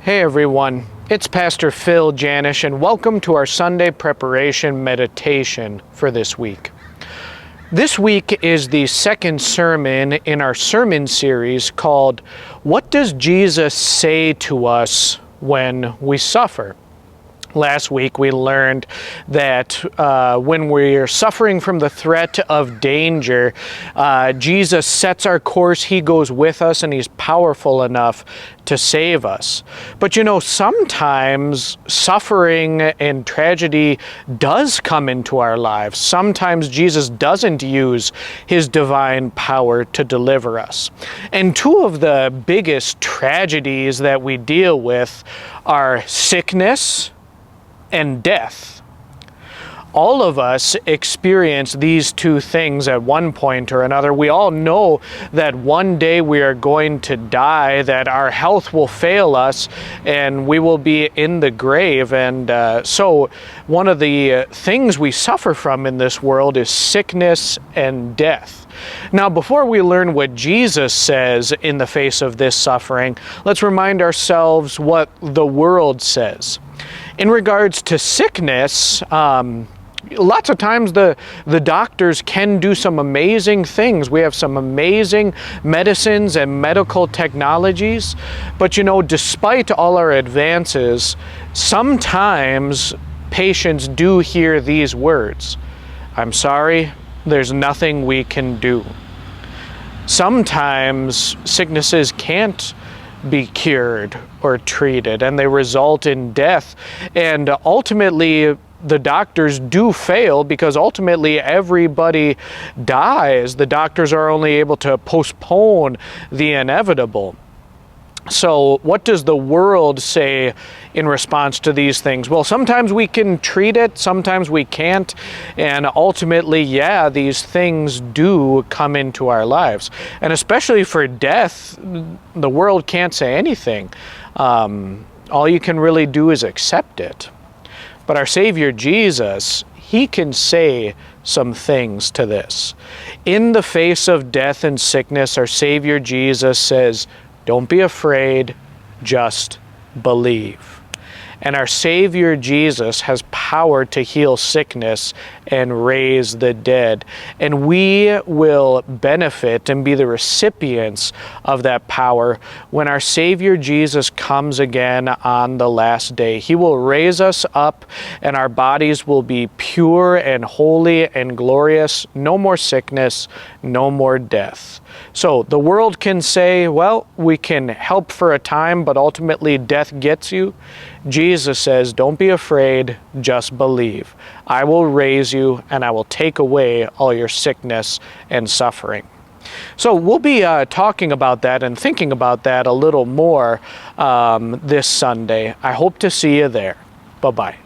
Hey everyone, it's Pastor Phil Janish and welcome to our Sunday preparation meditation for this week. This week is the second sermon in our sermon series called, What Does Jesus Say to Us When We Suffer? Last week we learned that when we're suffering from the threat of danger, Jesus sets our course, He goes with us, and He's powerful enough to save us. But sometimes suffering and tragedy does come into our lives. Sometimes Jesus doesn't use His divine power to deliver us. And two of the biggest tragedies that we deal with are sickness and death. All of us experience these two things at one point or another. We all know that one day we are going to die, that our health will fail us, and we will be in the grave. And so one of the things we suffer from in this world is sickness and death. Now, before we learn what Jesus says in the face of this suffering, let's remind ourselves what the world says. In regards to sickness, lots of times the doctors can do some amazing things. We have some amazing medicines and medical technologies. But despite all our advances, sometimes patients do hear these words: "I'm sorry, there's nothing we can do." Sometimes sicknesses can't be cured or treated, and they result in death. And ultimately, the doctors do fail because ultimately everybody dies. The doctors are only able to postpone the inevitable. So what does the world say in response to these things? Well, sometimes we can treat it, sometimes we can't, and ultimately, these things do come into our lives. And especially for death, the world can't say anything. All you can really do is accept it. But our Savior Jesus, He can say some things to this. In the face of death and sickness, our Savior Jesus says, "Don't be afraid, just believe." And our Savior Jesus has power to heal sickness and raise the dead. And we will benefit and be the recipients of that power when our Savior Jesus comes again on the last day. He will raise us up and our bodies will be pure and holy and glorious. No more sickness, no more death. So the world can say, well, we can help for a time, but ultimately death gets you. Jesus says, don't be afraid, just believe. I will raise you and I will take away all your sickness and suffering. So we'll be talking about that and thinking about that a little more this Sunday. I hope to see you there. Bye-bye.